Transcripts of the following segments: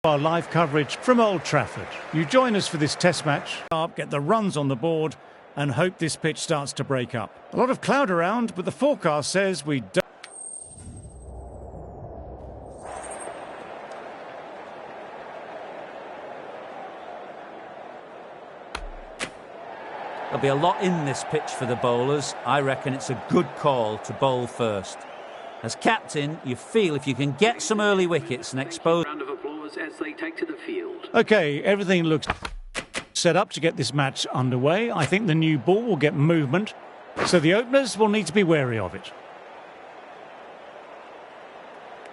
Our live coverage from Old Trafford. You join us for this test match, get the runs on the board and hope this pitch starts to break up. A lot of cloud around, but the forecast says we don't. There'll be a lot in this pitch for the bowlers. I reckon it's a good call to bowl first. As captain, you feel if you can get some early wickets and expose... Round of applause as they take to the field. OK, everything looks set up to get this match underway. I think the new ball will get movement, so the openers will need to be wary of it.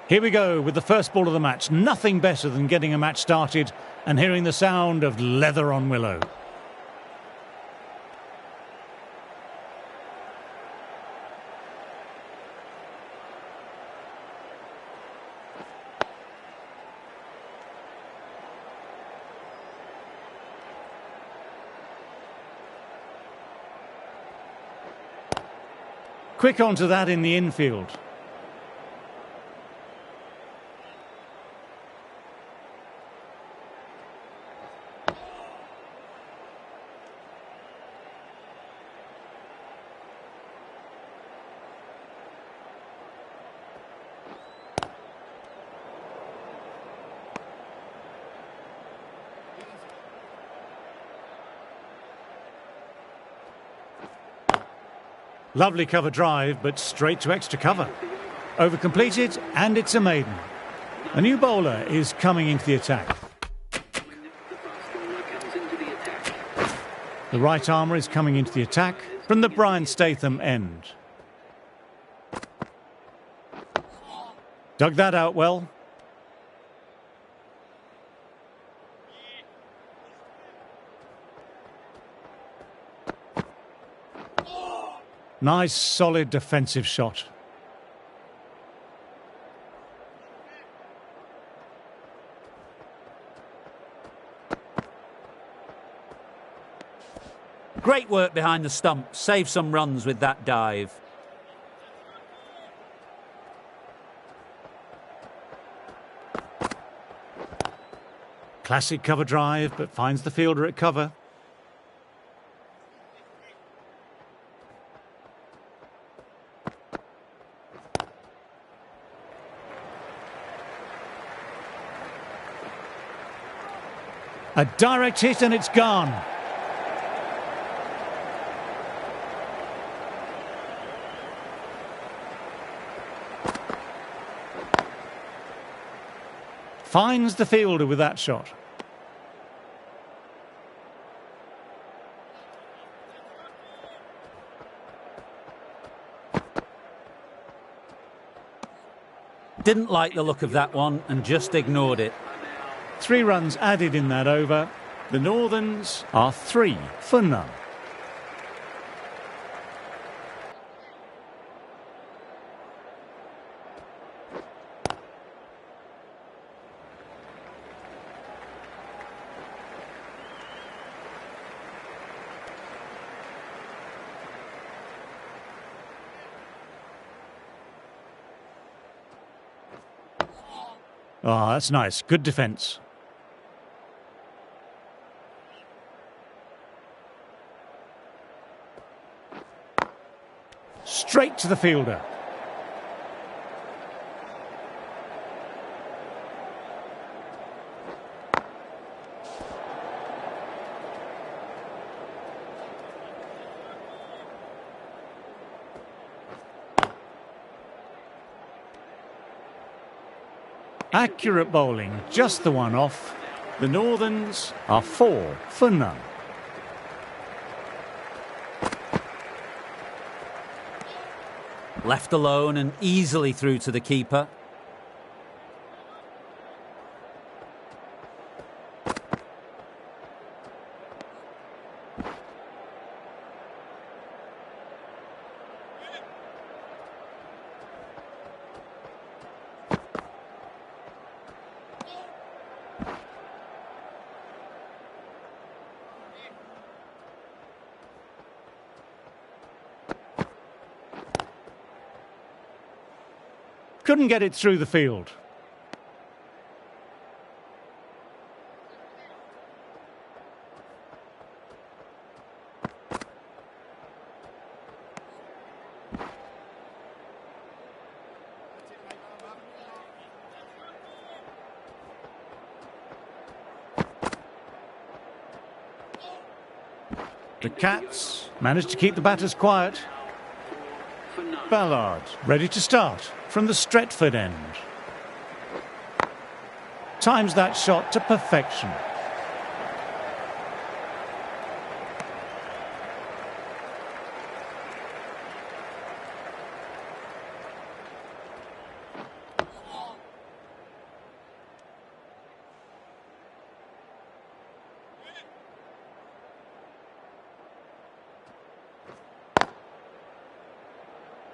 Here we go with the first ball of the match. Nothing better than getting a match started and hearing the sound of leather on willow. Quick onto that in the infield. Lovely cover drive, but straight to extra cover. Over completed, and it's a maiden. A new bowler is coming into the attack. The right armour is coming into the attack from the Brian Statham end. Dug that out well. Nice, solid defensive shot. Great work behind the stump. Save some runs with that dive. Classic cover drive, but finds the fielder at cover. A direct hit and it's gone. Finds the fielder with that shot. Didn't like the look of that one and just ignored it. 3 runs added in that over. The Northerns are 3 for none. Oh, that's nice. Good defence. Straight to the fielder. Accurate bowling, just the one off. The Northerns are 4 for none. Left alone and easily through to the keeper. Couldn't get it through the field. The Cats managed to keep the batters quiet. Ballard ready to start from the Stretford end. Times that shot to perfection.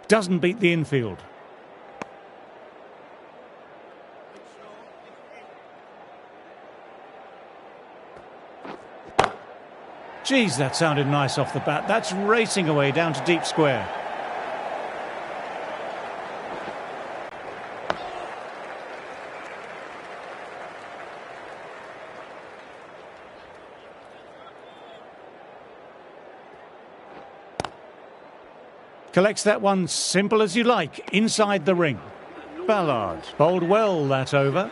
Doesn't beat the infield. Geez, that sounded nice off the bat. That's racing away down to deep square. Collects that one simple as you like, inside the ring. Ballard bowled well that over.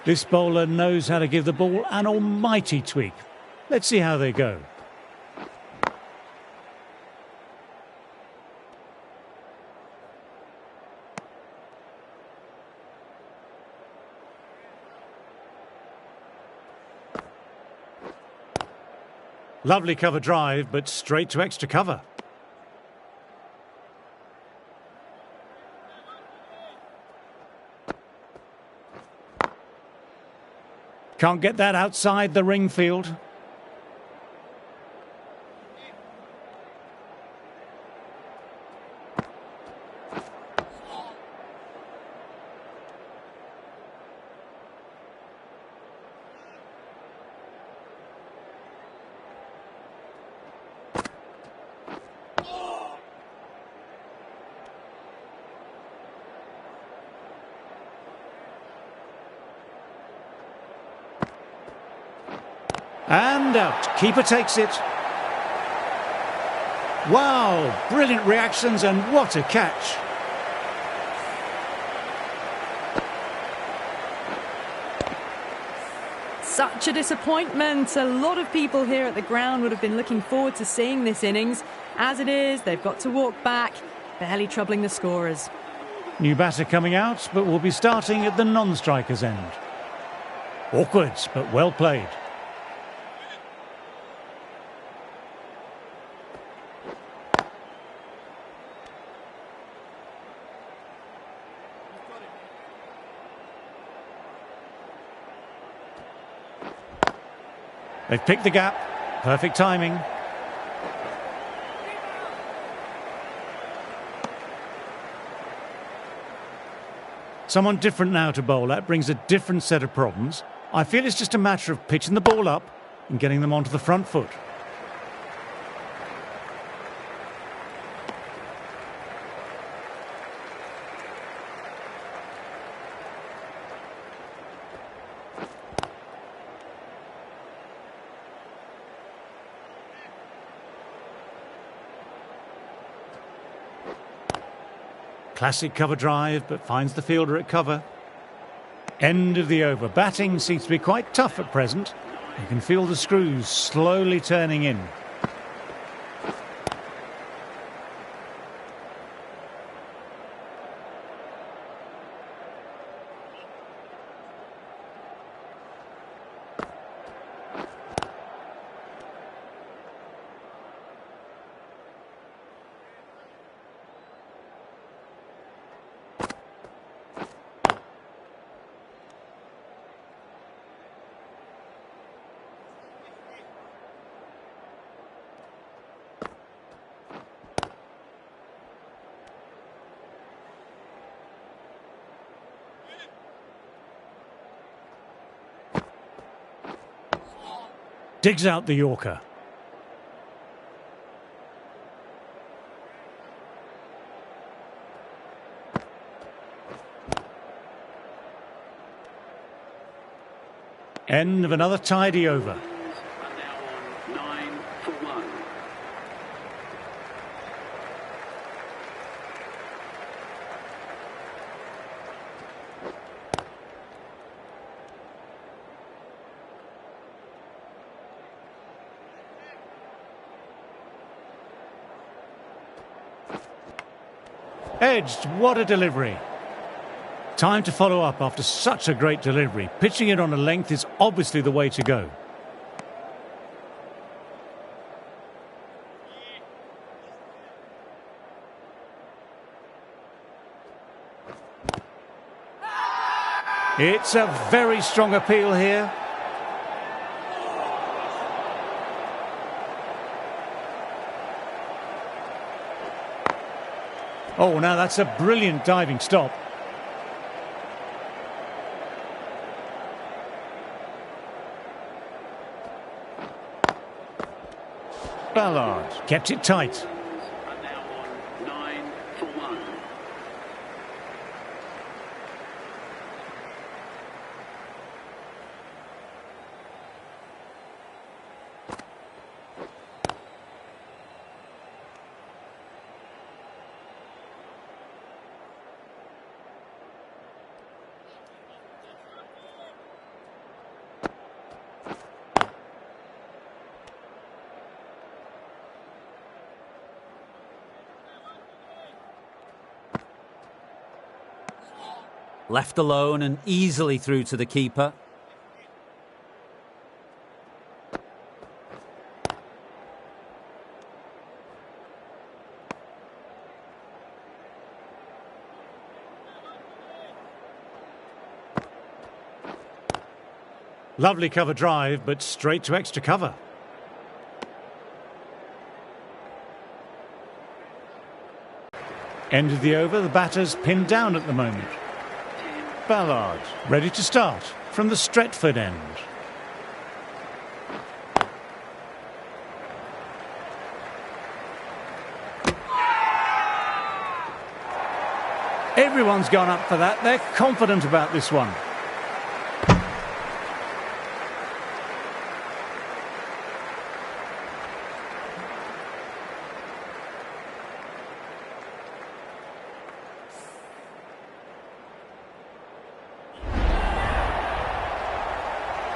This bowler knows how to give the ball an almighty tweak. Let's see how they go. Lovely cover drive, but straight to extra cover. Can't get that outside the ring field. And out. Keeper takes it. Wow, brilliant reactions and what a catch. Such a disappointment. A lot of people here at the ground would have been looking forward to seeing this innings. As it is, they've got to walk back, barely troubling the scorers. New batter coming out, but will be starting at the non-striker's end. Awkward, but well played. They've picked the gap. Perfect timing. Someone different now to bowl. That brings a different set of problems. I feel it's just a matter of pitching the ball up and getting them onto the front foot. Classic cover drive, but finds the fielder at cover. End of the over. Batting seems to be quite tough at present. You can feel the screws slowly turning in. Digs out the Yorker. End of another tidy over. And now on 9 for 1. Edged, what a delivery. Time to follow up after such a great delivery. Pitching it on a length is obviously the way to go. It's a very strong appeal here. Oh, now that's a brilliant diving stop. Ballard kept it tight. And now on 9 for 1. Left alone and easily through to the keeper. Lovely cover drive, but straight to extra cover. End of the over, the batter's pinned down at the moment. Ballard, ready to start from the Stretford end. Everyone's gone up for that. They're confident about this one.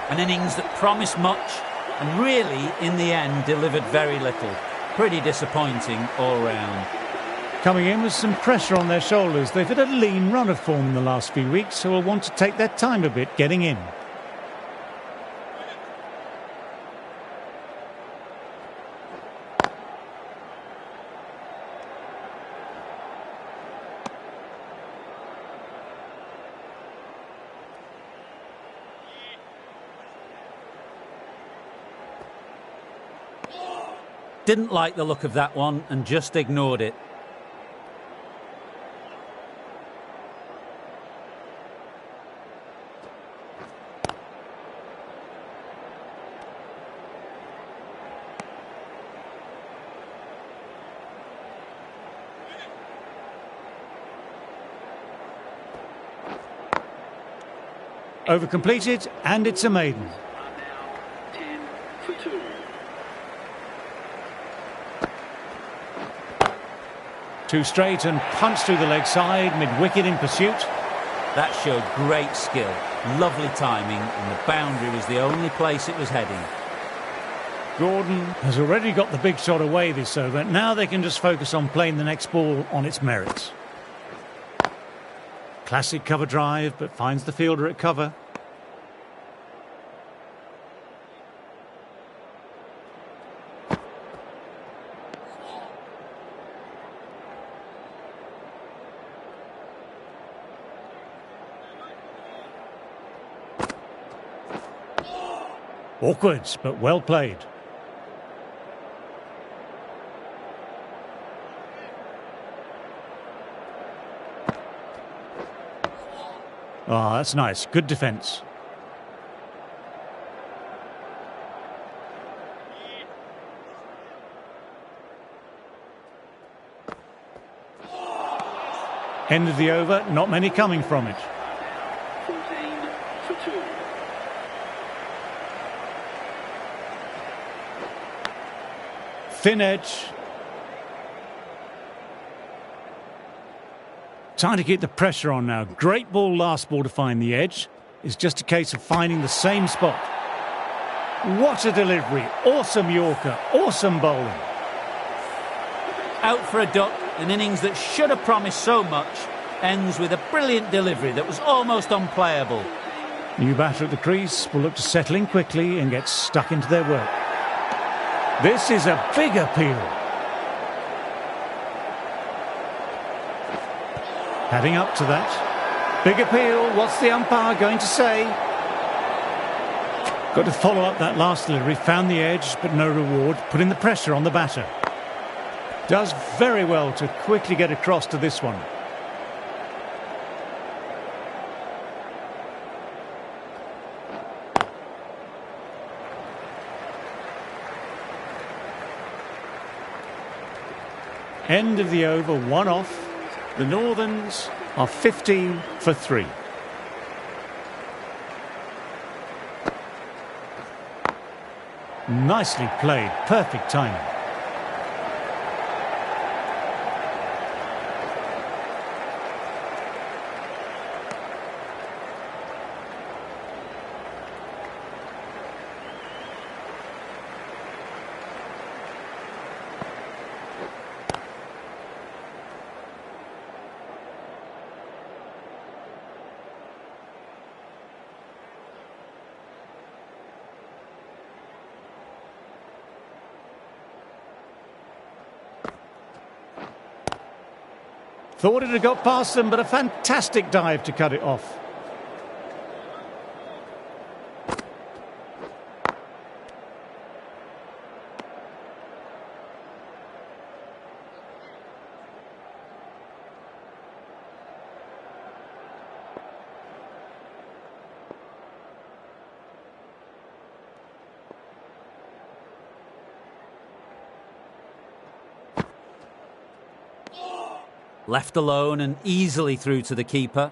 An innings that promised much and really, in the end, delivered very little. Pretty disappointing all round. Coming in with some pressure on their shoulders. They've had a lean run of form in the last few weeks, so will want to take their time a bit getting in. Didn't like the look of that one and just ignored it. Over completed, and it's a maiden. And now 10 for 2. Two straight and punched through the leg side, mid-wicket in pursuit. That showed great skill, lovely timing, and the boundary was the only place it was heading. Gordon has already got the big shot away this over. Now they can just focus on playing the next ball on its merits. Classic cover drive, but finds the fielder at cover. Awkward, but well played. Ah, that's nice. Good defence. End of the over, not many coming from it. 14 for 2. Thin edge. Trying to keep the pressure on now. Great ball, last ball to find the edge. It's just a case of finding the same spot. What a delivery. Awesome Yorker. Awesome bowling. Out for a duck An innings that should have promised so much ends with a brilliant delivery that was almost unplayable. New batter at the crease will look to settle in quickly and get stuck into their work. This is a big appeal. Heading up to that. Big appeal. What's the umpire going to say? Got to follow up that last delivery. Found the edge, but no reward. Putting the pressure on the batter. Does very well to quickly get across to this one. End of the over, 1 off. The Northerns are 15 for 3. Nicely played, perfect timing. Thought it had got past them, but a fantastic dive to cut it off. Left alone and easily through to the keeper.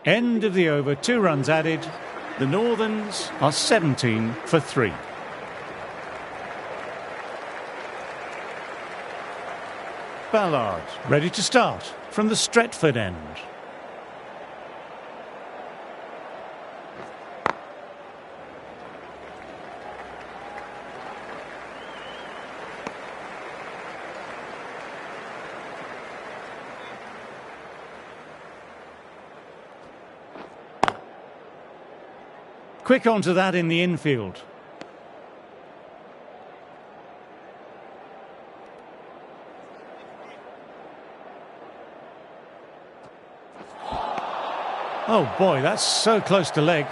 End of the over, 2 runs added. The Northerns are 17 for 3. Ballard ready to start from the Stretford end. Quick onto that in the infield. Oh boy, that's so close to leg.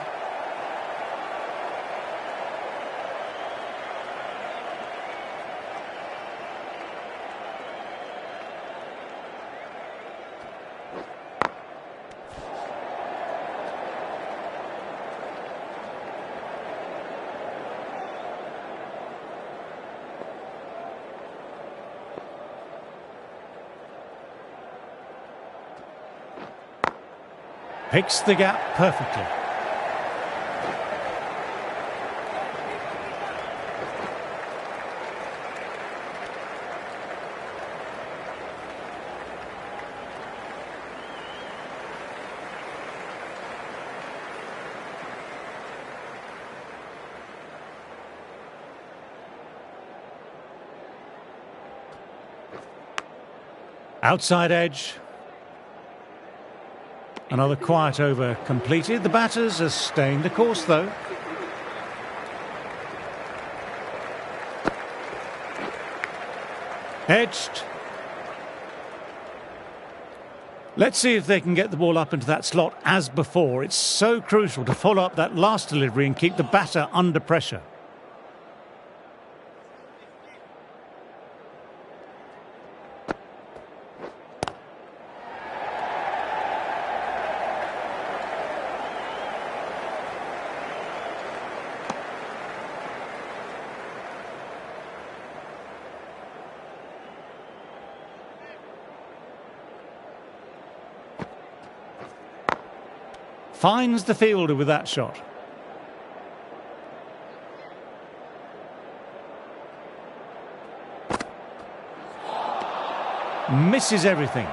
Picks the gap perfectly. Outside edge. Another quiet over completed. The batters are staying the course, though. Edged. Let's see if they can get the ball up into that slot as before. It's so crucial to follow up that last delivery and keep the batter under pressure. Finds the fielder with that shot. Misses everything.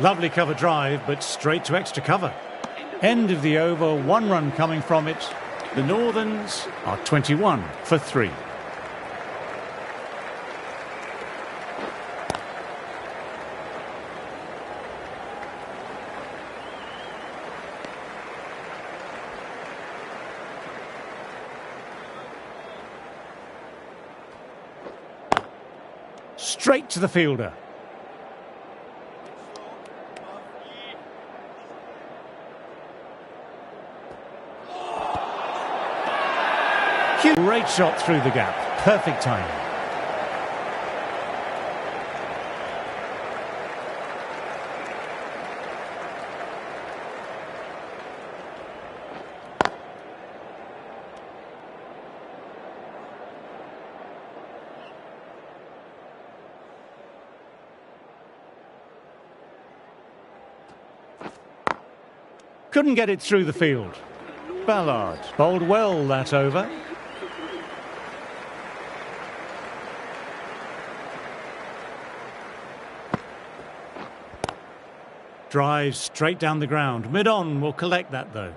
Lovely cover drive, but straight to extra cover. End of the over, 1 run coming from it. The Northerns are 21 for 3. Straight to the fielder. Great shot through the gap. Perfect timing. Couldn't get it through the field. Ballard bowled well that over. Drives straight down the ground. Mid-on will collect that though.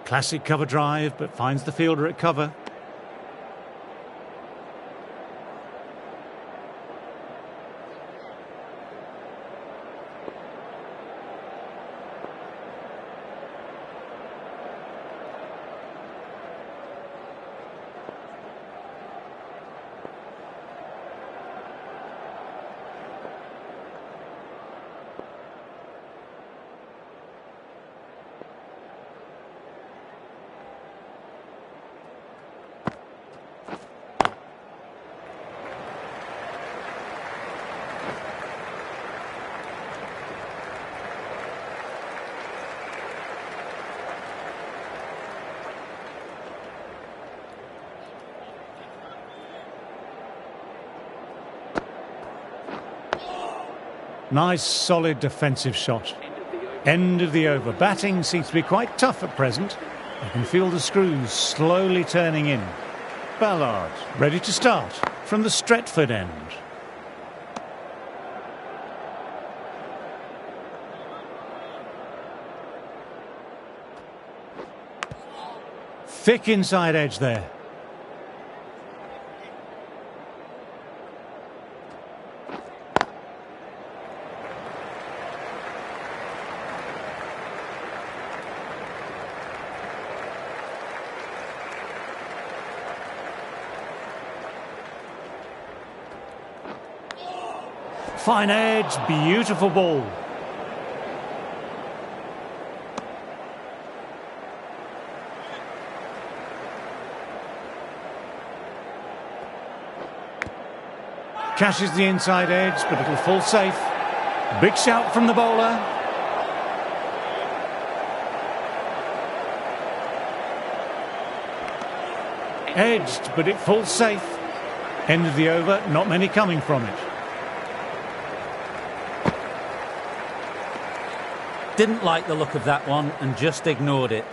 Classic cover drive, but finds the fielder at cover. Nice, solid defensive shot. End of the over. Batting seems to be quite tough at present. You can feel the screws slowly turning in. Ballard ready to start from the Stretford end. Thick inside edge there. Fine edge, beautiful ball. Catches the inside edge, but it'll fall safe. Big shout from the bowler. Edged, but it falls safe. End of the over, not many coming from it. Didn't like the look of that one and just ignored it.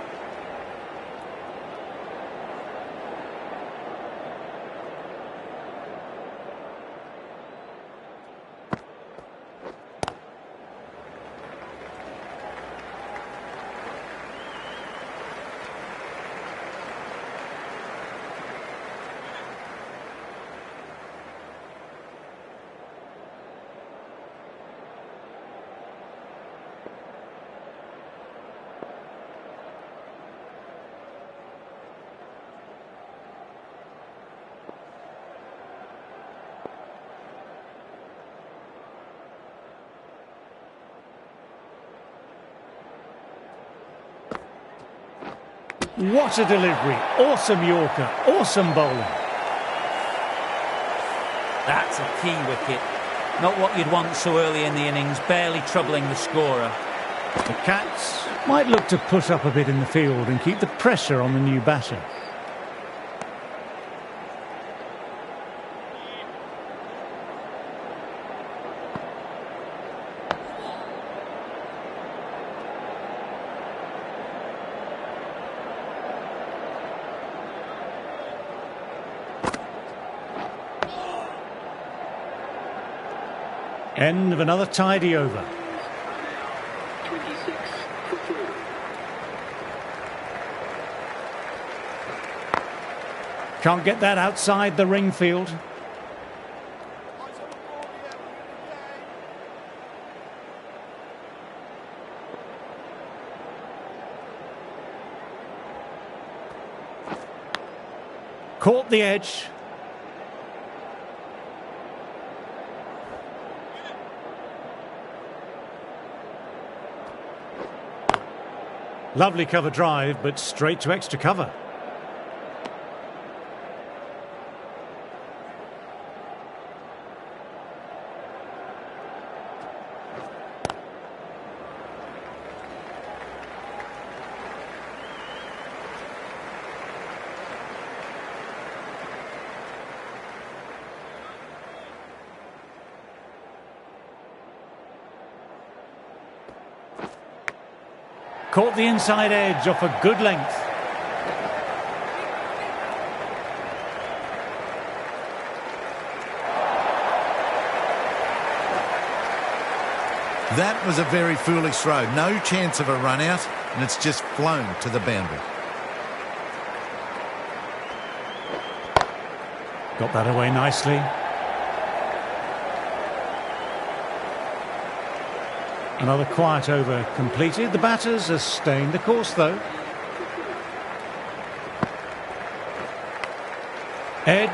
What a delivery. Awesome Yorker. Awesome bowling. That's a key wicket. Not what you'd want so early in the innings, barely troubling the scorer. The Cats might look to push up a bit in the field and keep the pressure on the new batter. End of another tidy over. 26 for 4. Can't get that outside the ring field. Caught the edge. Lovely cover drive, but straight to extra cover. Caught the inside edge off a good length. That was a very foolish throw. No chance of a run out, and it's just flown to the boundary. Got that away nicely. Another quiet over completed. The batters are staying the course though. Edge.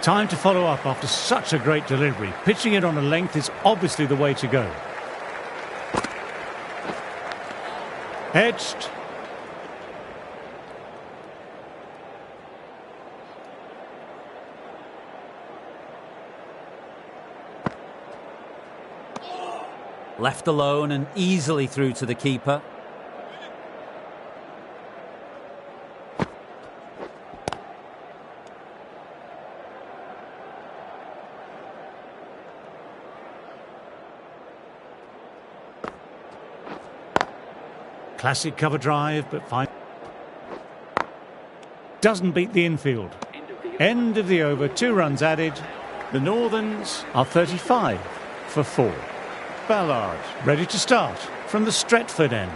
Time to follow up after such a great delivery. Pitching it on a length is obviously the way to go. Edged. Left alone and easily through to the keeper. Classic cover drive, but fine. Doesn't beat the infield. End of the over, 2 runs added. The Northerns are 35 for 4. Ballard ready to start from the Stretford end.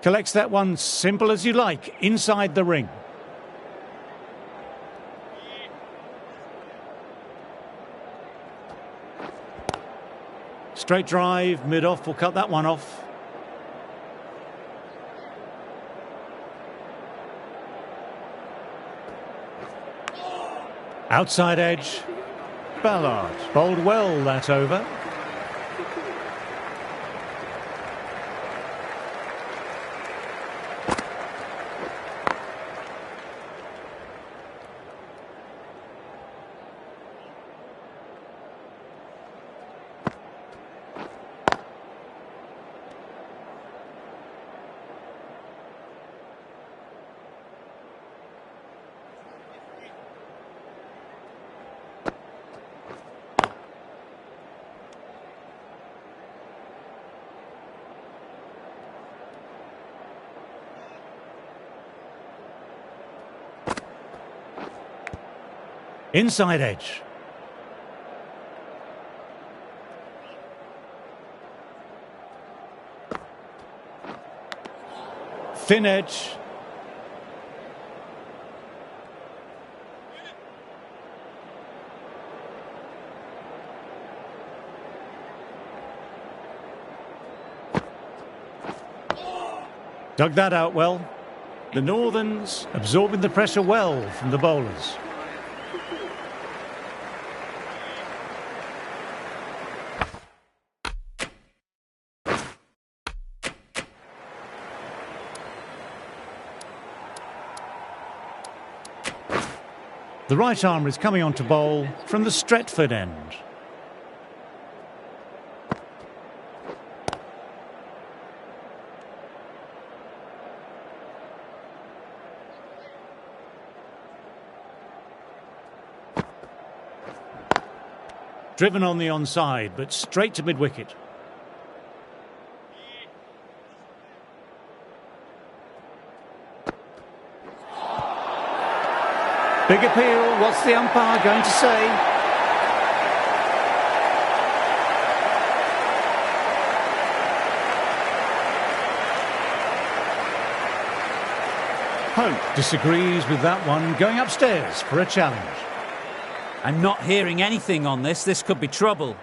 Collects that one simple as you like, inside the ring. Straight drive, mid-off, will cut that one off. Outside edge. Ballard bowled well that over. Inside edge. thin edge. Dug that out well. The Northerns absorbing the pressure well from the bowlers. The right arm is coming on to bowl from the Stretford end. Driven on the onside, but straight to mid-wicket. Big appeal. What's the umpire going to say? Hope disagrees with that one, going upstairs for a challenge. I'm not hearing anything on this. This could be trouble.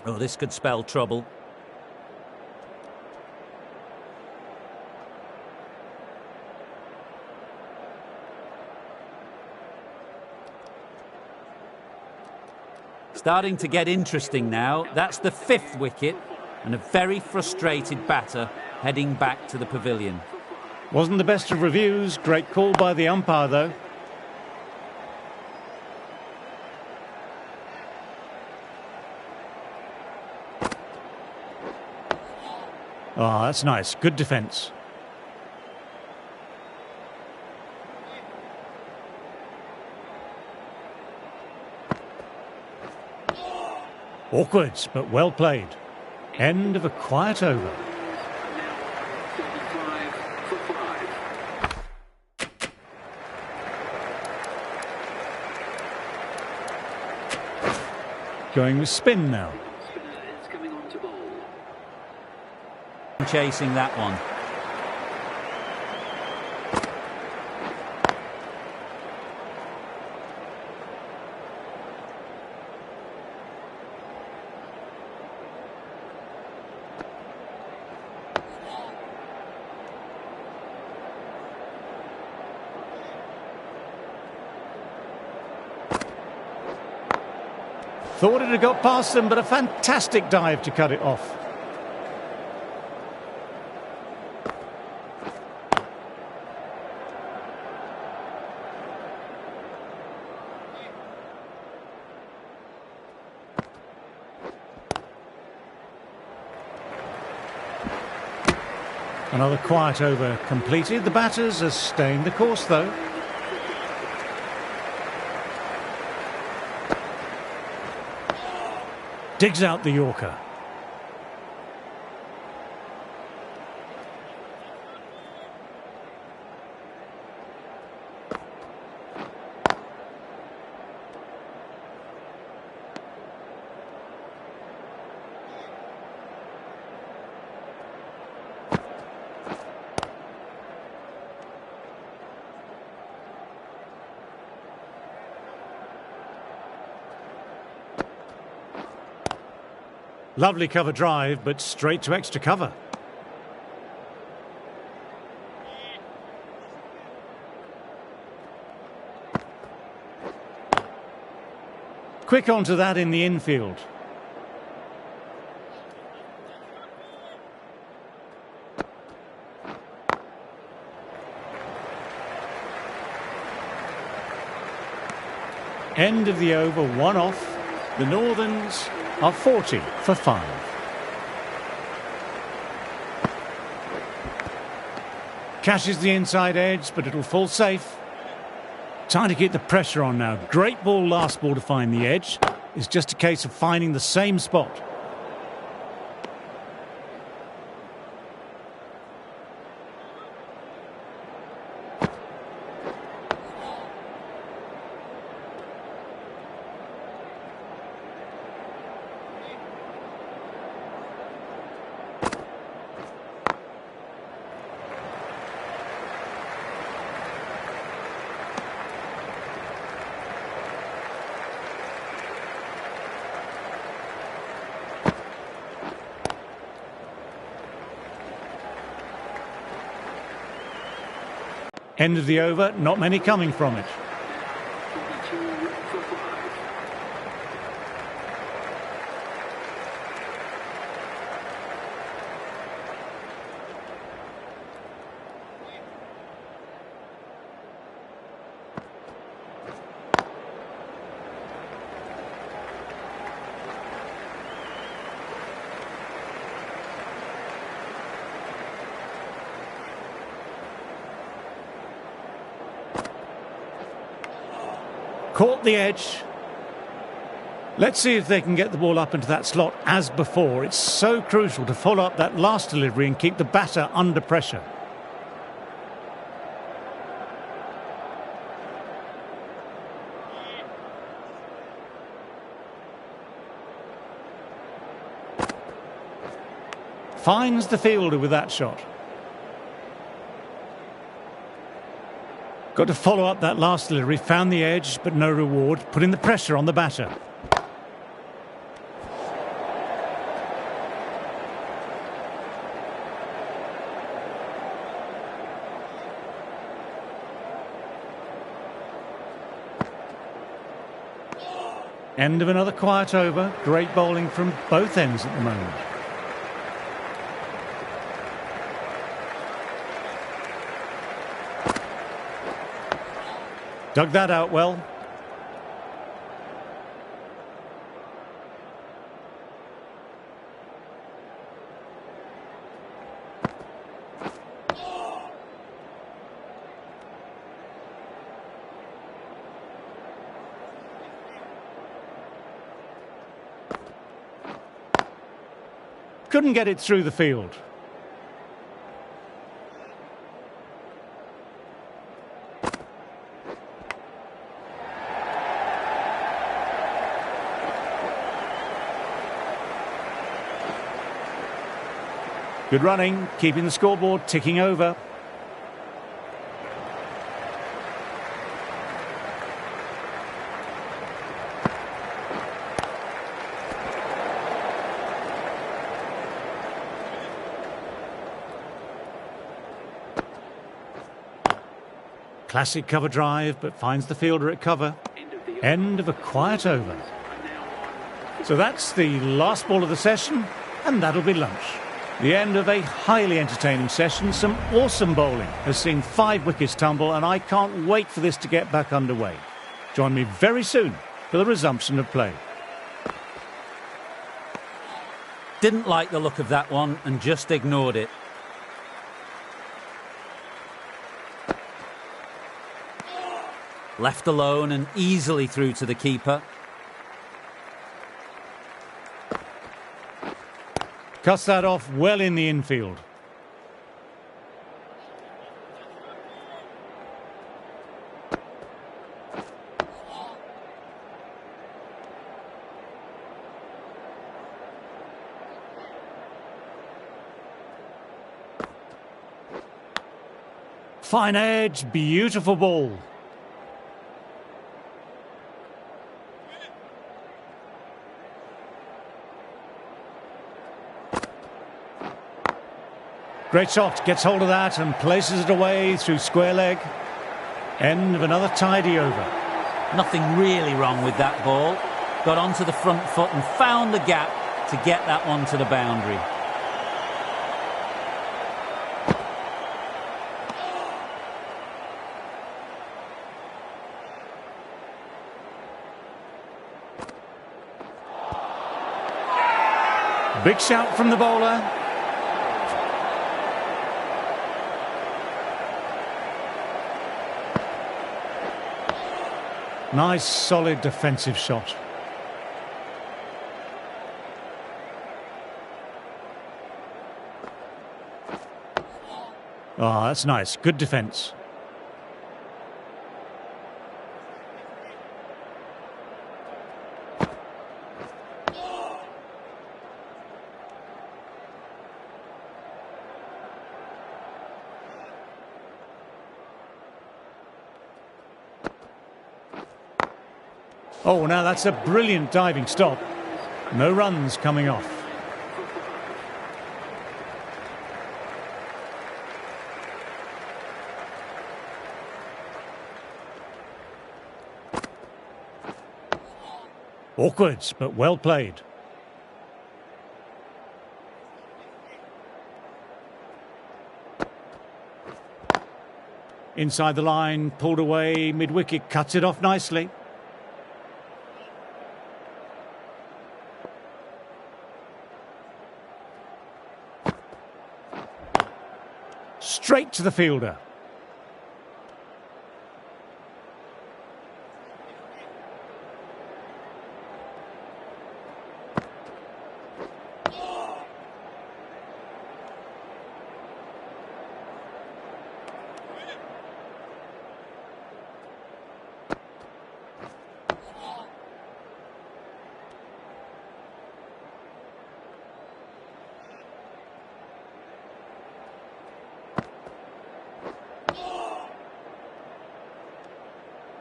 Oh, this could spell trouble. Starting to get interesting now. That's the 5th wicket and a very frustrated batter heading back to the pavilion. Wasn't the best of reviews. Great call by the umpire, though. Oh, that's nice. Good defence. Awkward, but well played. End of a quiet over. Going with spin now. Chasing that one. Thought it had got past them, but a fantastic dive to cut it off. Another quiet over completed. The batters are staying the course, though. Digs out the Yorker. Lovely cover drive, but straight to extra cover. Quick onto that in the infield. End of the over, 1 off. The Northerns are 40 for 5. Catches the inside edge, but it'll fall safe. Time to keep the pressure on now. Great ball, last ball to find the edge. It's just a case of finding the same spot. End of the over, not many coming from it. 42 for 5. Caught the edge. Let's see if they can get the ball up into that slot as before. It's so crucial to follow up that last delivery and keep the batter under pressure. Finds the fielder with that shot. Got to follow up that last delivery, found the edge, but no reward, putting the pressure on the batter. End of another quiet over. Great bowling from both ends at the moment. Dug that out well. Couldn't get it through the field. Good running, keeping the scoreboard ticking over. Classic cover drive, but finds the fielder at cover. End of a quiet over. So that's the last ball of the session, and that'll be lunch. The end of a highly entertaining session. Some awesome bowling has seen 5 wickets tumble, and I can't wait for this to get back underway. Join me very soon for the resumption of play. Didn't like the look of that one and just ignored it. Left alone and easily through to the keeper. Cuts that off well in the infield. Fine edge, beautiful ball. Great shot, gets hold of that and places it away through square leg. End of another tidy over. Nothing really wrong with that ball. Got onto the front foot and found the gap to get that one to the boundary. Big shout from the bowler. Nice, solid defensive shot. Oh, that's nice. Good defence. Oh, now that's a brilliant diving stop. No runs coming off. Awkward, but well played. Inside the line, pulled away, mid-wicket, cuts it off nicely. Straight to the fielder.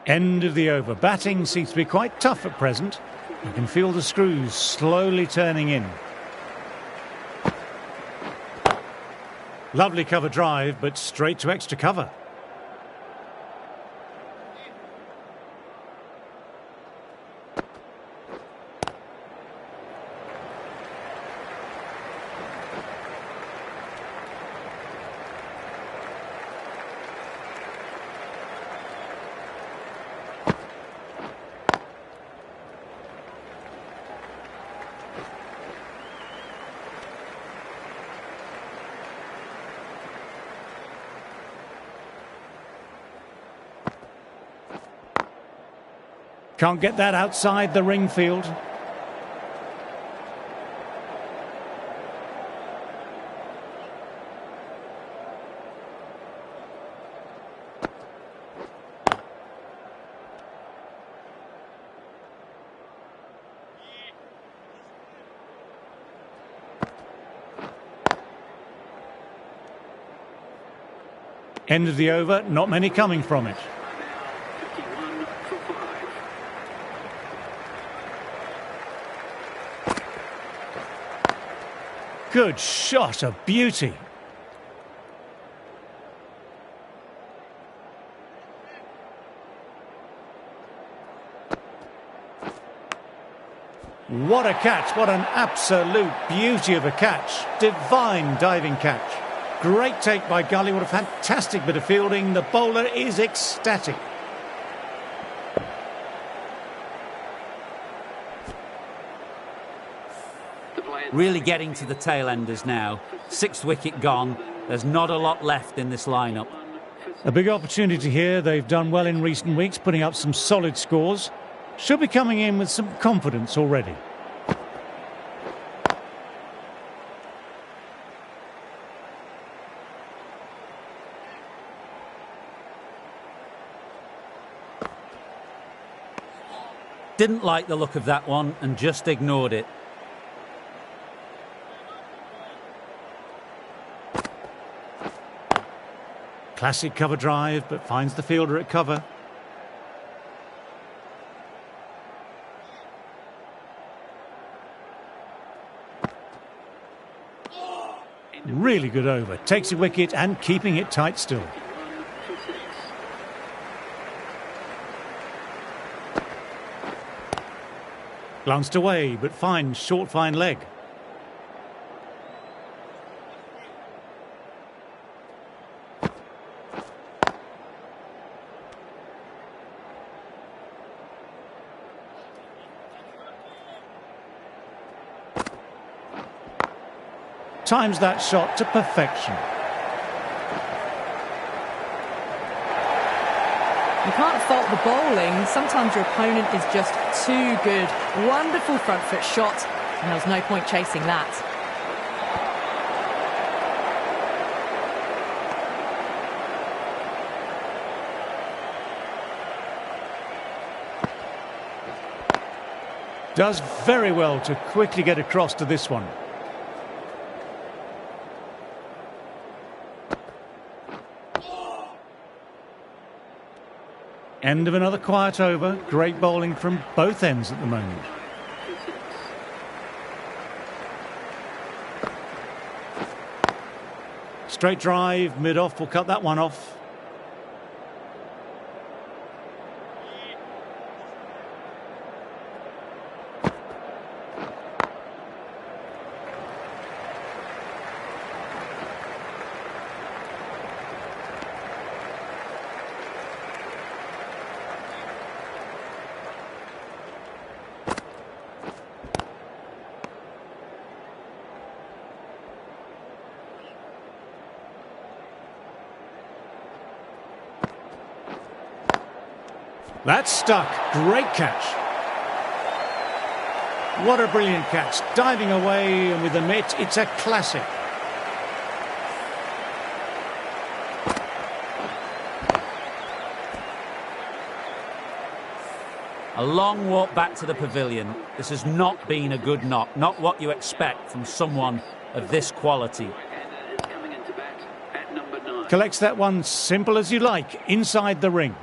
End of the over. Batting seems to be quite tough at present. You can feel the screws slowly turning in. Lovely cover drive, but straight to extra cover. Can't get that outside the ring field. End of the over, not many coming from it. 51 for 5. Good shot, a beauty. What a catch, what an absolute beauty of a catch. Divine diving catch. Great take by Gully, what a fantastic bit of fielding. The bowler is ecstatic. Really getting to the tail enders now. 6th wicket gone. There's not a lot left in this lineup. A big opportunity here. They've done well in recent weeks, putting up some solid scores. Should be coming in with some confidence already. Didn't like the look of that one and just ignored it. Classic cover drive, but finds the fielder at cover. Really good over. Takes a wicket and keeping it tight still. 51 for 6. Glanced away, but finds short fine leg. Times that shot to perfection. You can't fault the bowling. Sometimes your opponent is just too good. Wonderful front foot shot, and there was no point chasing that. Does very well to quickly get across to this one. End of another quiet over. Great bowling from both ends at the moment. Straight drive, mid-off, will cut that one off. That's stuck. Great catch. What a brilliant catch. Diving away and with the mitt, it's a classic. A long walk back to the pavilion. This has not been a good knock. Not what you expect from someone of this quality. Coming into bat at number 9. Collects that one simple as you like, inside the ring.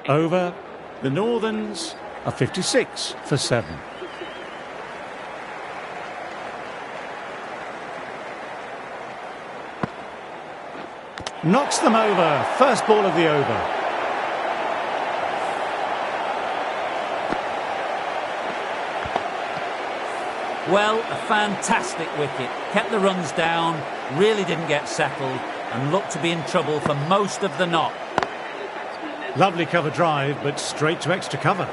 Over. The Northerns are 56 for 7. Knocks them over. First ball of the over. Well, a fantastic wicket. Kept the runs down, really didn't get settled, and looked to be in trouble for most of the knock. Lovely cover drive, but straight to extra cover.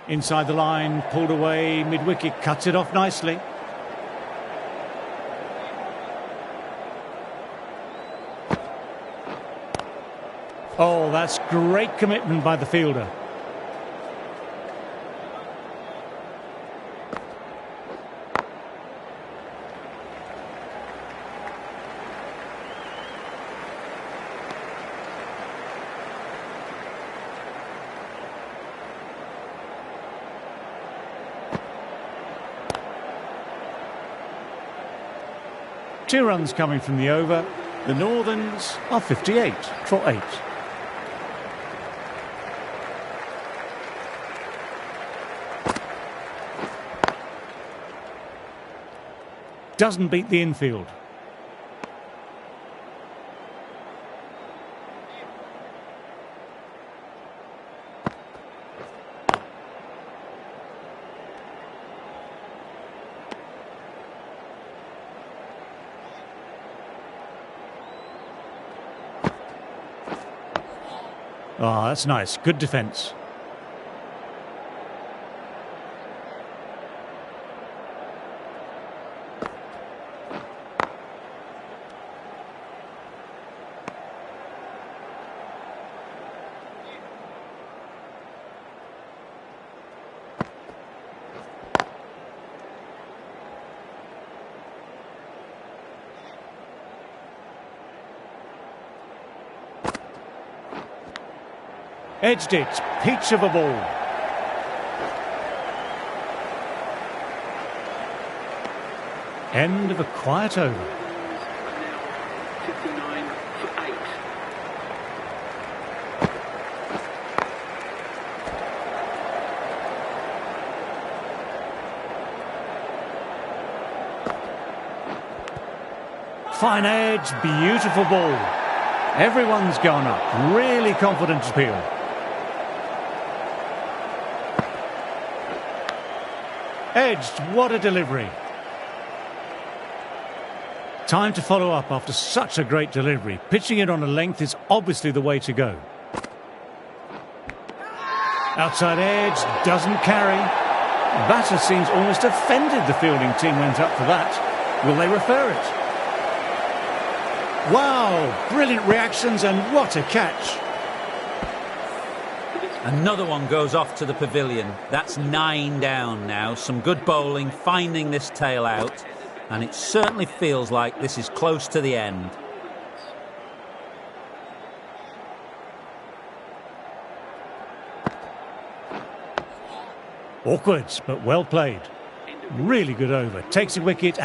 Inside the line, pulled away, mid-wicket, cuts it off nicely. Oh, that's great commitment by the fielder. Two runs coming from the over. The Northerns are 58 for 8. Doesn't beat the infield. Oh, that's nice. Good defence. Edged it, peach of a ball. End of a quiet over. Now 59 for 8. Fine edge, beautiful ball. Everyone's gone up. Really confident appeal. Edged, what a delivery. Time to follow up after such a great delivery. Pitching it on a length is obviously the way to go. Outside edge, doesn't carry. The batter seems almost offended the fielding team went up for that. Will they refer it? Wow, brilliant reactions and what a catch. Another one goes off to the pavilion. That's 9 down now. Some good bowling, finding this tail out. And it certainly feels like this is close to the end. Awkward, but well played. Really good over. Takes a wicket.